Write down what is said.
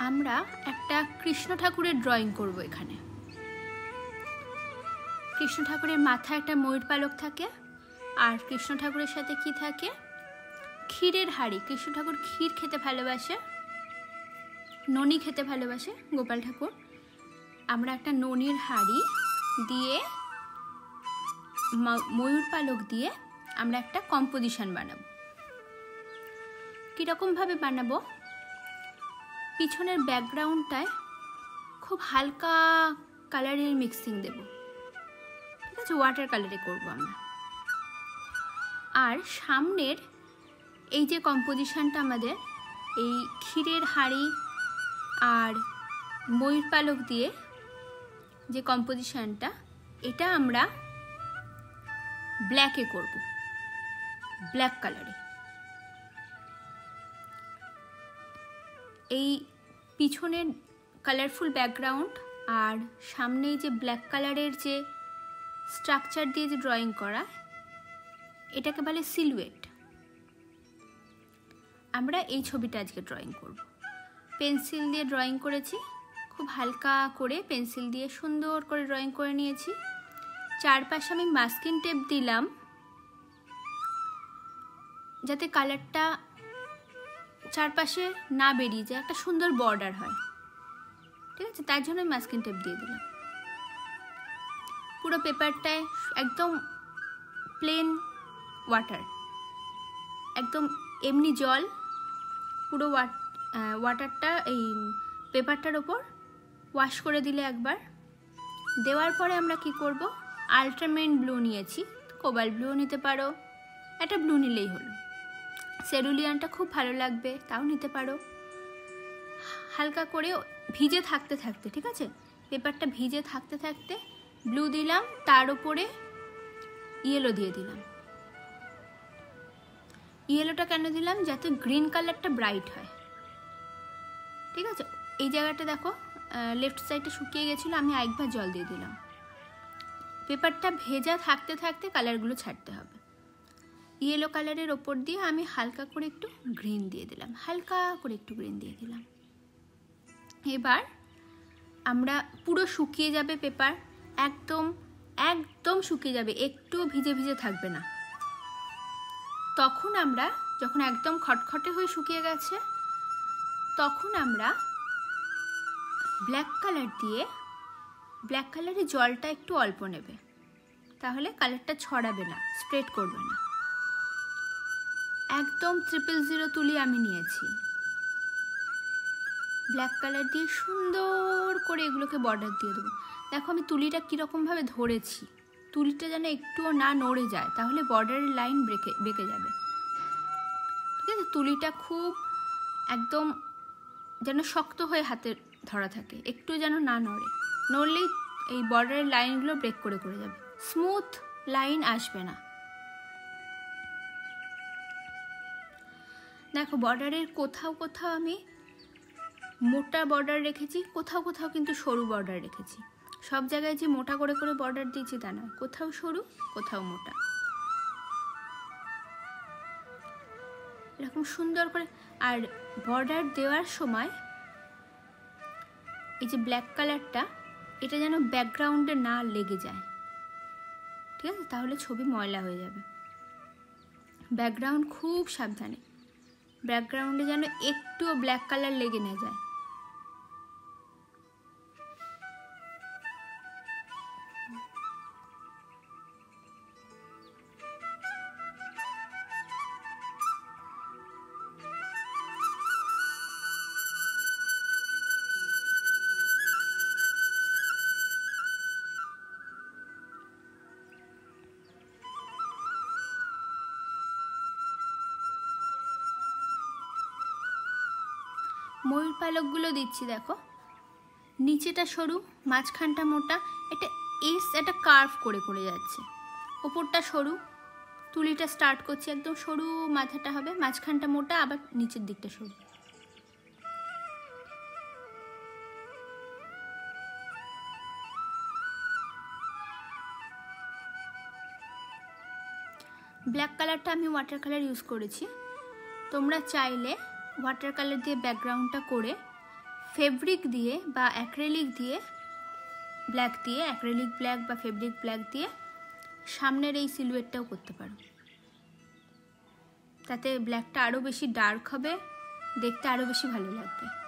আমরা একটা কৃষ্ণ ঠাকুরের ড্রয়িং করব এখানে। কৃষ্ণ ঠাকুরের মাথায় একটা ময়ূর পালক থাকে, আর কৃষ্ণ ঠাকুরের সাথে কি থাকে, ক্ষীরের হাঁড়ি। কৃষ্ণ ঠাকুর ক্ষীর খেতে ভালোবাসে, ননি খেতে ভালোবাসে গোপাল ঠাকুর। আমরা একটা ননির হাঁড়ি দিয়ে ময়ূর পালক দিয়ে আমরা একটা কম্পোজিশন বানাবো। কীরকমভাবে বানাবো, পিছনের ব্যাকগ্রাউন্ডটায় খুব হালকা কালারের মিক্সিং দেব, ঠিক আছে, ওয়াটার কালারে করবো আমরা। আর সামনের এই যে কম্পোজিশনটা আমাদের, এই ক্ষীরের হাঁড়ি আর ময়ূর পালক দিয়ে যে কম্পোজিশনটা, এটা আমরা ব্ল্যাকে করব, ব্ল্যাক কালারে। এই পিছনের কালারফুল ব্যাকগ্রাউন্ড আর সামনে যে ব্ল্যাক কালারের যে স্ট্রাকচার দিয়ে যে ড্রয়িং করা, এটাকে বলে সিলুয়েট। আমরা এই ছবিটা আজকে ড্রয়িং করব। পেন্সিল দিয়ে ড্রয়িং করেছি, খুব হালকা করে পেন্সিল দিয়ে সুন্দর করে ড্রয়িং করে নিয়েছি। চারপাশে আমি মাস্কিং টেপ দিলাম যাতে কালারটা চারপাশে না বেরিয়ে যায়, একটা সুন্দর বর্ডার হয়, ঠিক আছে, তার জন্য আমি মাস্কিং টেপ দিয়ে দিলাম। পুরো পেপারটায় একদম প্লেন ওয়াটার, একদম এমনি জল, পুরো ওয়াটারটা এই পেপারটার ওপর ওয়াশ করে দিলে একবার। দেওয়ার পরে আমরা কি করব, আল্ট্রামেরিন ব্লু নিয়েছি, কোবাল্ট ব্লু নিতে পারো, একটা ব্লু নিলেই হলো। সেরুলিয়ানটা খুব ভালো লাগবে, তাও নিতে পারো। হালকা করে ভিজে থাকতে থাকতে, ঠিক আছে, পেপারটা ভিজে থাকতে থাকতে ব্লু দিলাম, তার উপরে ইয়েলো দিয়ে দিলাম। ইয়েলোটা কেন দিলাম, যাতে গ্রিন কালারটা ব্রাইট হয়, ঠিক আছে। এই জায়গাটা দেখো লেফট সাইডে শুকিয়ে গেছিলো, আমি একবার জল দিয়ে দিলাম। পেপারটা ভেজা থাকতে থাকতে কালারগুলো ছাড়তে হবে। ইয়েলো কালারের ওপর দিয়ে আমি হালকা করে একটু গ্রিন দিয়ে দিলাম, হালকা করে একটু গ্রিন দিয়ে দিলাম। এবার আমরা পুরো শুকিয়ে যাবে পেপার, একদম একদম শুকিয়ে যাবে, একটু ভিজে ভিজে থাকবে না। তখন আমরা যখন একদম খটখটে হয়ে শুকিয়ে গেছে, তখন আমরা ব্ল্যাক কালার দিয়ে, ব্ল্যাক কালারে জলটা একটু অল্প নেবে, তাহলে কালারটা ছড়াবে না, স্প্রেড করবে না। একদম 000 তুলি আমি নিয়েছি, ব্ল্যাক কালার দিয়ে সুন্দর করে এগুলোকে বর্ডার দিয়ে দেবো। দেখো আমি তুলিটা কীরকমভাবে ধরেছি, তুলিটা যেন একটুও না নড়ে যায়, তাহলে বর্ডারের লাইন বেঁকে যাবে, ঠিক আছে। তুলিটা খুব একদম যেন শক্ত হয়ে হাতে ধরা থাকে, একটু যেন না নড়ে, নড়লেই এই বর্ডারের লাইনগুলো ব্রেক করে করে যাবে, স্মুথ লাইন আসবে না। দেখো বর্ডারের কোথাও কোথাও আমি মোটা বর্ডার রেখেছি, কোথাও কোথাও কিন্তু সরু বর্ডার রেখেছি। সব জায়গায় যে মোটা করে করে বর্ডার দিয়েছি তা নয়, কোথাও সরু কোথাও মোটা, এরকম সুন্দর করে। আর বর্ডার দেওয়ার সময় এই যে ব্ল্যাক কালারটা, এটা যেন ব্যাকগ্রাউন্ডে না লেগে যায়, ঠিক আছে, তাহলে ছবি ময়লা হয়ে যাবে। ব্যাকগ্রাউন্ড খুব সাবধানে, ব্যাকগ্রাউন্ডে যেন একটুও ব্ল্যাক কালার লেগে না যায়। ময়ূর পালকগুলো দিচ্ছি, দেখো নিচেটা সরু, মাঝখানটা মোটা, এটা একটা কার্ভ করে করে যাচ্ছে, ওপরটা সরু, তুলিটা স্টার্ট করছি একদম সরু, মাথাটা হবে, মাঝখানটা মোটা, আবার নিচের দিকটা সরু। ব্ল্যাক কালারটা আমি ওয়াটার কালার ইউজ করেছি, তোমরা চাইলে ওয়াটার কালার দিয়ে ব্যাকগ্রাউন্ডটা করে ফেব্রিক দিয়ে বা অ্যাক্রেলিক দিয়ে, ব্ল্যাক দিয়ে, অ্যাক্রেলিক ব্ল্যাক বা ফেব্রিক ব্ল্যাক দিয়ে সামনের এই সিলুয়েটটাও করতে পারো। তাতে ব্ল্যাকটা আরও বেশি ডার্ক হবে, দেখতে আরও বেশি ভালো লাগবে।